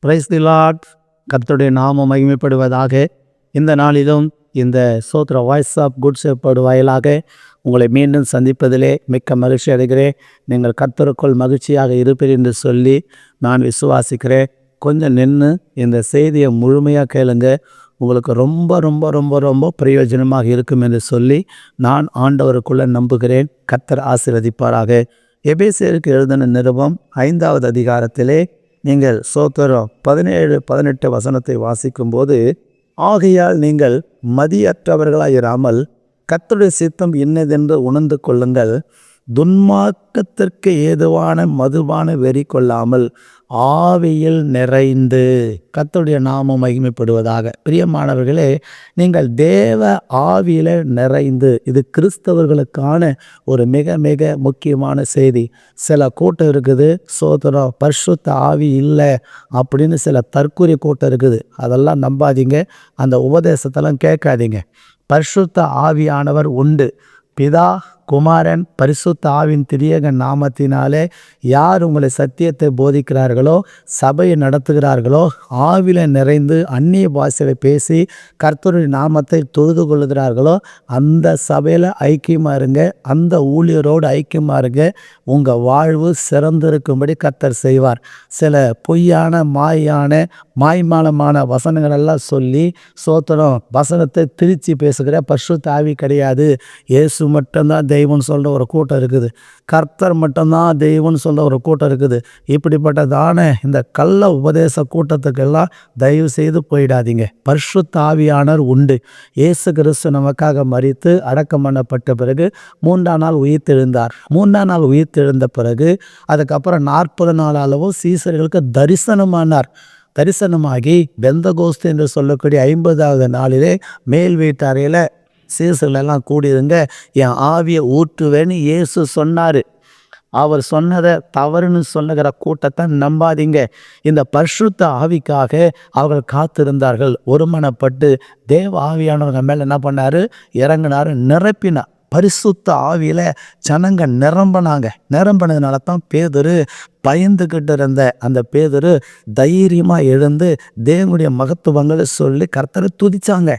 Praise the Lord. கர்த்தருடைய நாமம் மகிமைப்படுவதாக. இந்த நாளிலும் இந்த சோத்திர வாய்ஸ் ஆஃப் குட் ஷெப்பர்ட் வாயிலாக உங்களை மீண்டும் சந்திப்பதிலே மிக்க மகிழ்ச்சி அடைகிறேன். நீங்கள் கர்த்தருக்குள் மகிழ்ச்சியாக இருப்பீர் என்று சொல்லி நான் விசுவாசிக்கிறேன். கொஞ்சம் நின்று இந்த செய்தியை முழுமையாக கேளுங்க. உங்களுக்கு ரொம்ப ரொம்ப ரொம்ப ரொம்ப பிரயோஜனமாக இருக்கும் என்று சொல்லி நான் ஆண்டவருக்குள்ளே நம்புகிறேன். கர்த்தர் ஆசீர்வதிப்பாராக. எபேசியருக்கு எழுதின நிருபம் 5வது அதிகாரத்திலே நீங்கள் சோத்திரம் 17-18 வசனத்தை வாசிக்கும்போது, ஆகையால் நீங்கள் மதியற்றவர்களாயிராமல் கர்த்தருடைய சித்தம் இன்னதென்று உணர்ந்து கொள்ளுங்கள். துன்மார்க்கத்திற்கு ஏதுவான மதுபான வெறி கொள்ளாமல் ஆவியில் நிறைந்து. கர்த்தருடைய நாமம் மகிமைப்படுவதாக. பிரியமானவர்களே, நீங்கள் தேவ ஆவியில் நிறைந்து. இது கிறிஸ்தவர்களுக்கான ஒரு மிக மிக முக்கியமான செய்தி. சில கூட்டம் இருக்குது, சோதரம் பரிசுத்த ஆவி இல்லை அப்படின்னு சில தற்கூரி கூட்டம் இருக்குது. அதெல்லாம் நம்பாதீங்க, அந்த உபதேசத்தெல்லாம் கேட்காதீங்க. பரிசுத்த ஆவியானவர் உண்டு. பிதா, குமாரன், பரிசுத்த ஆவின் திரியேக நாமத்தினாலே யார் உங்களை சத்தியத்தை போதிக்கிறார்களோ, சபையை நடத்துகிறார்களோ, ஆவில நிறைந்து அந்நிய பாஷையை பேசி கர்த்தருடைய நாமத்தை தொழுது கொள்ளுகிறார்களோ, அந்த சபையில் ஐக்கியமாக இருங்க. அந்த ஊழியரோடு ஐக்கியமாக இருங்க. உங்கள் வாழ்வு சிறந்திருக்கும்படி கர்த்தர் செய்வார். சில பொய்யான மாய்மாலமான வசனங்களெல்லாம் சொல்லி சோத்திரம் வசனத்தை திரிச்சு பேசுகிற பரிசுத்த ஆவி கிடையாது. இயேசு மட்டும்தான் தெய்வம்னு சொல்கிற ஒரு கூட்டம் இருக்குது. கர்த்தர் மட்டும்தான் தெய்வம்னு சொல்கிற ஒரு கூட்டம் இருக்குது. இப்படிப்பட்டதான இந்த கள்ள உபதேச கூட்டத்துக்கெல்லாம் தயவு செய்து போயிடாதீங்க. பரிசுத்த ஆவியானவர் உண்டு. இயேசு கிறிஸ்து நமக்காக மரித்து அடக்கம் பண்ணப்பட்ட பிறகு 3ஆம் நாள் உயிர்த்தெழுந்தார். 3ஆம் நாள் உயிர்த்தெழுந்த பிறகு அதுக்கப்புறம் 40 நாள் அளவும் சீசர்களுக்கு தரிசனமாகி பெந்தகோஸ்து என்று சொல்லக்கூடிய 50வது நாளிலே மேல் வீட்டு அறையில் சீசர்களெல்லாம் கூடியிருங்க, என் ஆவியை ஊற்றுவேன்னு இயேசு சொன்னார். அவர் சொன்னதை தவறுன்னு சொல்லுகிற கூட்டத்தை நம்பாதீங்க. இந்த பரிசுத்த ஆவிக்காக அவர்கள் காத்திருந்தார்கள். ஒருமனப்பட்டு தேவ ஆவியானவங்க மேலே என்ன பண்ணார்? இறங்கினார், நிரப்பினார். பரிசுத்த ஆவியில் ஜனங்க நிரம்பினதுனால தான் பேதுரு பயந்துக்கிட்டு இருந்த அந்த பேதுரு தைரியமாக எழுந்து தேவனுடைய மகத்துவங்களை சொல்லி கர்த்தரை துதிச்சாங்க,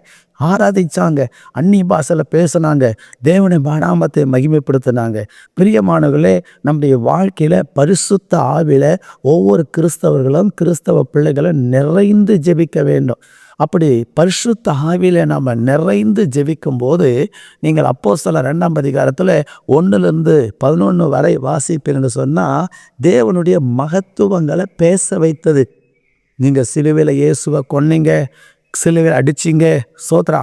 ஆராதிச்சாங்க, அந்நிய பாஷையில் பேசினாங்க, தேவனுடைய நாமத்தை மகிமைப்படுத்தினாங்க. பிரியமானவர்களே, நம்முடைய வாழ்க்கையில் பரிசுத்த ஆவியில் ஒவ்வொரு கிறிஸ்தவ பிள்ளைகளும் நிறைந்து ஜெபிக்க வேண்டும். அப்படி பரிசுத்த ஆவியில் நாம் நிறைந்து ஜெபிக்கும் போது, நீங்கள் அப்போஸ்தலர் 2ஆம் அதிகாரத்தில் 1-11 வரை வாசிப்பீங்கன்னு சொன்னால், தேவனுடைய மகத்துவங்களை பேச வைத்தது. நீங்கள் சிலுவையில் இயேசுவை கொன்னீங்க, சிலுவையில் அடிச்சிங்க, சோத்திர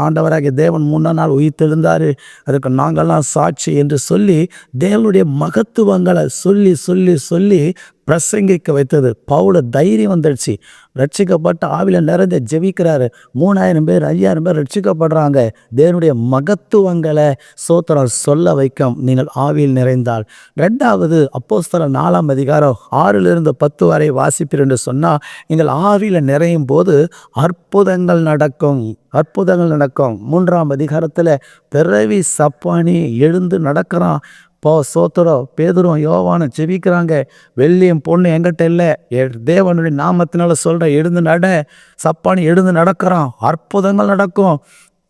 ஆண்டவராகிய தேவன் 3ஆம் நாள் உயிர்த்தெழுந்தார், அதுக்கு நாங்கள்லாம் சாட்சி என்று சொல்லி தேவனுடைய மகத்துவங்களை சொல்லி சொல்லி சொல்லி பிரசங்கிக்க வைத்தது. பவுல தைரியம் வந்துடுச்சு. ரட்சிக்கப்பட்ட ஆவியில் நிறைந்த ஜெபிக்கிறாரு. 3000 பேர் 5000 பேர் ரட்சிக்கப்படுறாங்க. தேவனுடைய மகத்துவங்களை சோத்திரம் சொல்ல வைக்கும் நீங்கள் ஆவியில் நிறைந்தால். 2வது அப்போஸ்தலர் 4ஆம் அதிகாரம் 6-10 வரை வாசிப்பீர் என்று சொன்னால், நீங்கள் ஆவியில் நிறையும் போது அற்புதங்கள் நடக்கும். 3ஆம் அதிகாரத்தில் பிறவி சப்பானி எழுந்து நடக்கிறான். சோத்திரம் பேதுரும் யோவானும் ஜெபிக்கிறாங்க. வெள்ளியும் பொண்ணு என்கிட்ட இல்லை, தேவனுடைய நாமத்தினால சொல்கிற, எழுந்து நட. சப்பானி எழுந்து நடக்கிறான். அற்புதங்கள் நடக்கும்.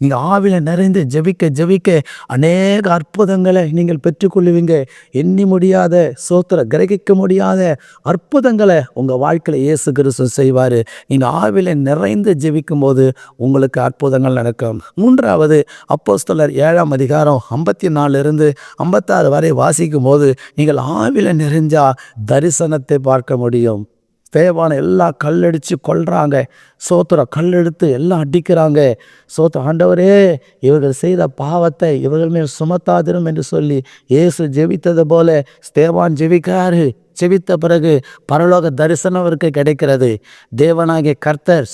நீங்கள் ஆவியில் நிறைந்து ஜெபிக்க அநேக அற்புதங்களை நீங்கள் பெற்றுக்கொள்ளுவீங்க. எண்ணி முடியாத கிரகிக்க முடியாத அற்புதங்களை உங்கள் வாழ்க்கையில் இயேசு கிறிஸ்து செய்வார். நீங்கள் ஆவியில் நிறைந்து ஜெபிக்கும் போது உங்களுக்கு அற்புதங்கள் நடக்கும். 3வது அப்போஸ்தலர் 7ஆம் அதிகாரம் 54-56 வரை வாசிக்கும் போது, நீங்கள் ஆவியில் நிறைஞ்சால் தரிசனத்தை பார்க்க முடியும். தேவான எல்லாம் கல்லடித்து கொல்றாங்க. கல்லெடுத்து எல்லாம் அடிக்கிறாங்க. ஆண்டவரே, இவர்கள் செய்த பாவத்தை இவர்கள் மேல் சுமத்தாதிரும் என்று சொல்லி இயேசு ஜெபித்தது போல ஸ்தேவான் ஜெபிக்கிறாரு. ஜெபித்த பிறகு பரலோக தரிசனம் அவருக்கு கிடைக்கிறது. தேவனாகிய கர்த்தர்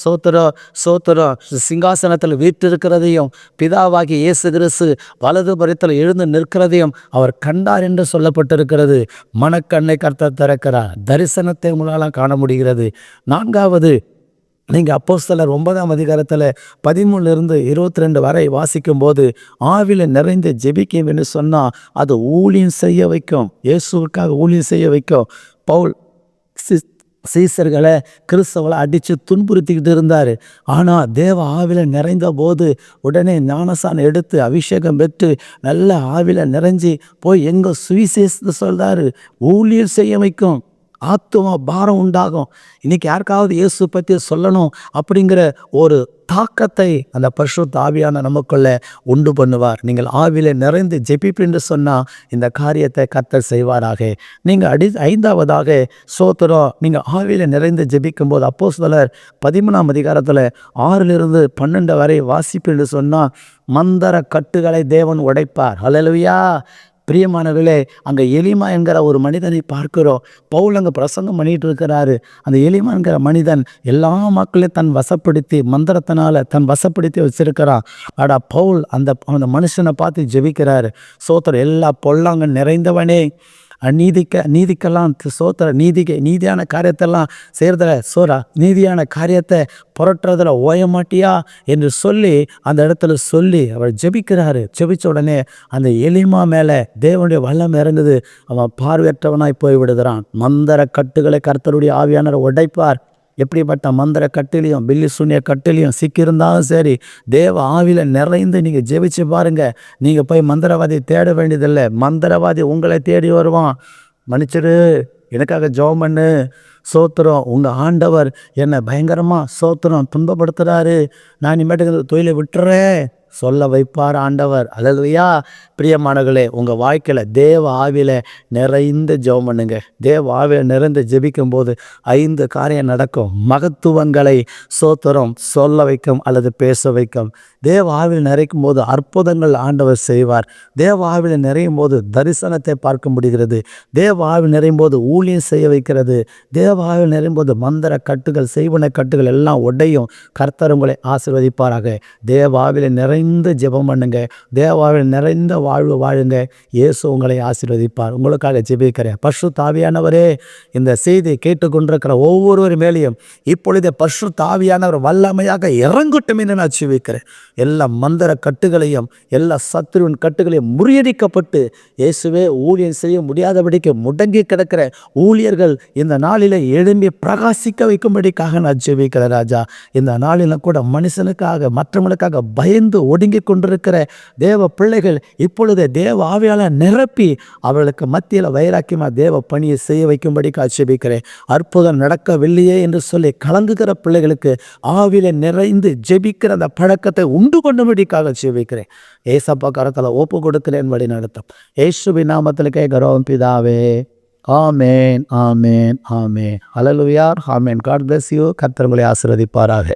சோத்திரம் சிங்காசனத்தில் வீற்றிருக்கிறதையும் பிதாவாகிய இயேசு கிறிஸ்து வலது புறத்தில் எழுந்து நிற்கிறதையும் அவர் கண்டார் என்று சொல்லப்பட்டிருக்கிறது. மனக்கண்ணை கர்த்தர் திறக்கிறார். தரிசனத்தை உங்களால் காண முடிகிறது. 4வது நீங்கள் அப்போஸ்தலர் 9ஆம் அதிகாரத்தில் 13-22 வரை வாசிக்கும் போது, ஆவியில் நிறைந்து ஜெபிக்கும் என்று சொன்னால் அது ஊழியம் செய்ய வைக்கும். இயேசுவுக்காக ஊழியம் செய்ய வைக்கும். பவுல் சீசர்களை கிறிஸ்தவங்களை அடித்து துன்புறுத்திக்கிட்டு இருந்தார். ஆனால் தேவ ஆவில நிறைந்த போது உடனே ஞானசானம் எடுத்து அபிஷேகம் பெற்று நல்ல ஆவில நிறைஞ்சி போய் எங்கள் சுவிசேஷத்தை சொல்றாரு. ஊழியர் செய்ய வைக்கும், ஆத்துமா பாரம் உண்டாகும். இன்னைக்கு யாருக்காவது இயேசு பற்றி சொல்லணும் அப்படிங்கிற ஒரு தாக்கத்தை அந்த பரிசுத்த ஆவியான நமக்குள்ள உண்டு பண்ணுவார். நீங்கள் ஆவில நிறைந்து ஜெபிப்பென்று சொன்னால் இந்த காரியத்தை கர்த்தர் செய்வாராக. நீங்கள் 5வதாக சோத்திரம், நீங்கள் ஆவில நிறைந்து ஜெபிக்கும் போது அப்போஸ்தலர் 13ஆம் அதிகாரத்தில் 6-12 வரை வாசிப்பென்று சொன்னால் மந்தர கட்டுகளை தேவன் உடைப்பார். ஹல்லேலூயா. பிரியமானவர்களே, அங்கே எலிமா என்கிற ஒரு மனிதனை பார்க்கிறோம். பவுல் அங்கே பிரசங்கம் பண்ணிட்டு இருக்கிறாரு. அந்த எலிமா என்கிற மனிதன் எல்லா மக்களையும் தன் வசப்படுத்தி மந்திரத்தினால தன் வசப்படுத்தி வச்சிருக்கிறான். பவுல் அந்த மனுஷனை பார்த்து ஜெபிக்கிறாரு. சோத்திரம், எல்லா பொல்லாங்க நிறைந்தவனே, நீதிக்கெல்லாம் சோத்திர, நீதியான காரியத்தெல்லாம் செய்கிறதில் நீதியான காரியத்தை புரட்டுறதுல ஓய மாட்டியா என்று சொல்லி அந்த இடத்துல சொல்லி அவர் ஜெபிக்கிறாரு. ஜெபிச்ச உடனே அந்த எலிமா மேலே தேவனுடைய வல்லம் இறங்குது. அவன் பார்வையற்றவனாய் போய் விடுகிறான். மந்திர கட்டுகளை கர்த்தருடைய ஆவியானவர் உடைப்பார். எப்படிப்பட்ட மந்திர கட்டிலையும் பில்லி சூனிய கட்டிலையும் சிக்கியிருந்தாலும் சரி, தேவ ஆவில நிறைந்து நீங்கள் ஜெபிச்சு பாருங்க. நீங்கள் போய் மந்திரவாதி தேட வேண்டியதில்லை. மந்திரவாதி உங்களை தேடி வருவான். மன்னிச்சிடு, எனக்காக ஜெபம் பண்ணு, சோத்திரம், உங்கள் ஆண்டவர் என்னை பயங்கரமாக சோத்திரம் துன்பப்படுத்துகிறாரு, நான் இனிமேட்டுக்கு தொழிலை விட்டுறேன் சொல்ல வைப்பார் ஆண்டவர். அல்லேலூயா. பிரியமானவர்களே, உங்கள் வாழ்க்கையில் தேவ ஆவில நிறைந்து ஜெபம் பண்ணுங்க. தேவ ஆவில நிறைந்து ஜெபிக்கும் போது 5 காரியம் நடக்கும். மகத்துவங்களை சோத்திரம் சொல்ல வைக்கும் அல்லது பேச வைக்கும். தேவ ஆவியில் நிறைக்கும் போது அற்புதங்கள் ஆண்டவர் செய்வார். தேவ ஆவியில் நிறையும் போது தரிசனத்தை பார்க்க முடிகிறது. தேவ ஆவியில் நிறையும் போது ஊழியம் செய்ய வைக்கிறது. தேவ ஆவியில் நிறையும் போது மந்திர கட்டுகள் செய்வன கட்டுகள் எல்லாம் உடையும். கர்த்தர் உங்களை ஆசீர்வதிப்பாராக. தேவ ஆவியில் நிறைந்து ஜெபம் பண்ணுங்க. தேவ ஆவியில் நிறைந்த வாழ்வு வாழுங்க. இயேசு உங்களை ஆசீர்வதிப்பார். உங்களுக்காக ஜெபிக்கிறேன். பரிசுத்த ஆவியானவரே, இந்த செய்தியை கேட்டுக்கொண்டிருக்கிற ஒவ்வொருவர் மேலேயும் இப்பொழுதே பரிசுத்த ஆவியானவர் வல்லமையாக இறங்கட்டும் என்று நான் ஜெபிக்கிறேன். எல்லா மந்திர கட்டுகளையும் எல்லா சத்துருவின் கட்டுகளையும் முறியடிக்கப்பட்டு இயேசுவே ஊழியம் செய்ய முடியாதபடிக்கு முடங்கி கிடக்கிற ஊழியர்கள் இந்த நாளில் எழும்பி பிரகாசிக்க வைக்கும்படிக்காக நான் ஜெபிக்கிறேன் ராஜா. இந்த நாளில் கூட மனுஷனுக்காக மற்றவங்களுக்காக பயந்து ஒடுங்கி கொண்டிருக்கிற தேவ பிள்ளைகள் இப்பொழுது தேவ ஆவியால நிரப்பி அவர்களுக்கு மத்தியில் வைராக்கியமாக தேவ பணியை செய்ய வைக்கும்படிக்காக ஜெபிக்கிறேன். அற்புதம் நடக்கவில்லையே என்று சொல்லி கலங்குகிற பிள்ளைகளுக்கு ஆவியில நிறைந்து ஜெபிக்கிற அந்த பழக்கத்தை உண்டு பண்ணும்படிக்காக ஜெபிக்கிறேன். ஏசப்பா கரத்தில் ஒப்பு கொடுக்கிறேன், வழி நடத்தும். இயேசுவின் நாமத்தில் கேட்கிறோம் பிதாவே. ஆமேன், ஆமேன், ஆமேன். ஹல்லேலூயா, ஆமேன். God bless you. கர்த்தர் உங்களை ஆசீர்வதிப்பாராக.